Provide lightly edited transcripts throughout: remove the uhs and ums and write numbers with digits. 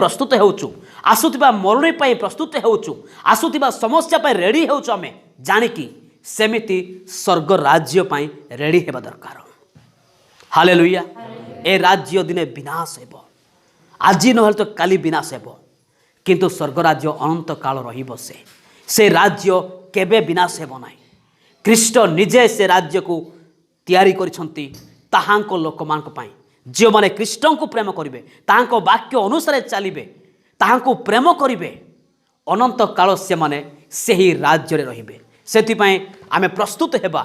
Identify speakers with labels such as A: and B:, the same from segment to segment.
A: प्रस्तुत होउछु आसुथिबा मरुड़ी पाई प्रस्तुत होउछु आसुथिबा समस्या पाई रेडी होउछु आमे जानिकी सेमिति स्वर्ग राज्य पाई रेडी हेबा दरकार। हालेलुया। ए राज्य दिने विनाश हेबो आज नहले तो काली विनाश हेबो किंतु स्वर्ग राज्य अनंत काल रहिबो से राज्य केबे विनाश हेबो नाही। ख्रीष्ट निजे से राज्य को तैयारी करिसंती ताहांको लोकमानक पाई जो माने ख्रीष्टन को प्रेम करिवे ताहांको वाक्य अनुसार चलिबे ताहांको प्रेम करिवे अनंत काल से माने सेही राज्य रे रहिबे। सेति पई आमे प्रस्तुत हेबा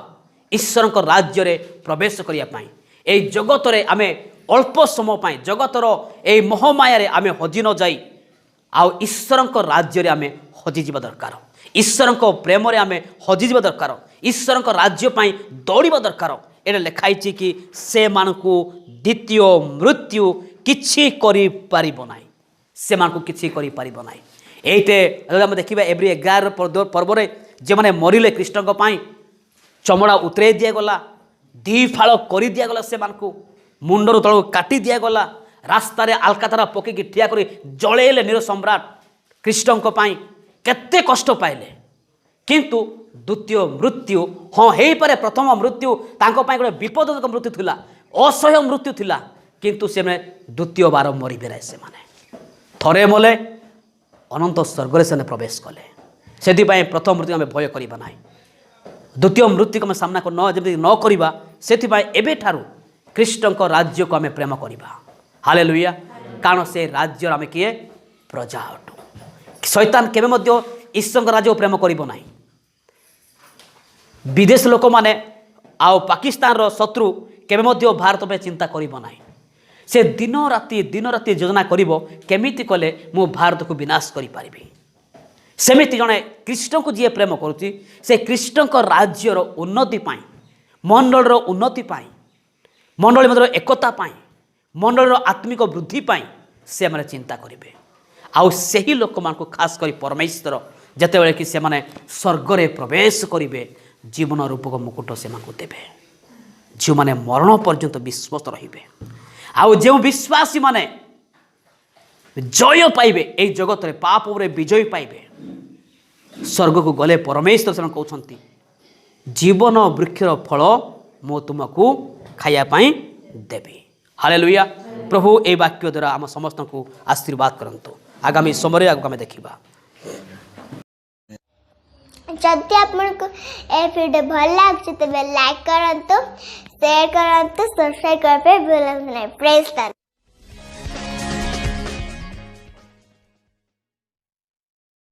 A: ईश्वर को राज्य रे प्रवेश करिया पाई। ए जगत रे आमे अल्प समय पाई जगतर ए मोहमाया रे आमे हजि न जाई आउ ईश्वर को राज्य रे आमे हजि जीवा दरकार। ईश्वर को प्रेम रे आमे हजि जीवा दरकार। ईश्वर को राज्य पाई दौड़िबा दरकार। एटा लिखाई कि से मानकु द्वितीय मृत्यु किछि करि पारिबो नाही से मानकु किछि करि पारिबो नाही। एइते हम देखिबा एवरी 11 पर्व रे जे माने मरिले कृष्ण को पाई चमड़ा उतरे दिया गला दी फाळ करि दिया गला से मानकु मुंडर तळ काटी दिया गला रास्ता रे आलकातरा पके कि ठिया करी जळेले नीर सम्राट कृष्ण को पाई केते कष्ट पाइले किंतु द्वितीय मृत्यु हाँ हे पारे प्रथम मृत्यु तांको पाई गोटे विपदजनक मृत्यु थिला असह्य मृत्यु थिला किंतु से द्वितीय बार मरी बेराए से माने थरे मले अनंत स्वर्ग रे से प्रवेश कले सेति पाई प्रथम मृत्यु आमे भय करिबा नाही द्वितीय मृत्यु को सामना को न करिबा सेति पाई एबे ठारू कृष्ण को राज्य को आमे प्रेम करिबा। हालेलुया। कारण से राज्य आमे किए प्रजा अटू। शैतान केबे मध्य ईश्वर राज्य को प्रेम करिबो नाही। विदेश लोक माने आउ पाकिस्तान रो शत्रु केबे मध्य भारत पे चिंता करिबो नाही। से दिन राति योजना करिबो केमिति कले मु भारत को विनाश करि पारिबी। सेमिति जणे कृष्ण को जी प्रेम करुची से कृष्ण को राज्य रो उन्नति पाई मंडल रो उन्नति पाई मंडल मध्य एकता पाई मंडल रो आत्मिक वृद्धि पाई से माने चिंता करिवे। आउ सेही लोक मान को खास करी परमेश्वर जते बेले कि से माने स्वर्ग रे प्रवेश करिवे जीवन रूपक मुकुट से मानकु देबे जो माने मरण पर्यंत विश्वास रहिबे। आउ जो विश्वासी माने जय पाइबे ए जगत रे पाप रे विजय पाइबे स्वर्ग को गले परमेश्वर से कहउछंती जीवन वृक्षर फल मो तुमको खाया पाई देबी। हालेलुया। प्रभु ए वाक्य द्वारा आम समस्त को आशीर्वाद करंतु। आगामी समय आगु आमे देखिबा।
B: जदि आपको ए वीडियो भल लगे तेज लाइक करंतु शेयर करंतु सब्सक्राइब करबे भूलंतु नहीं। Praise the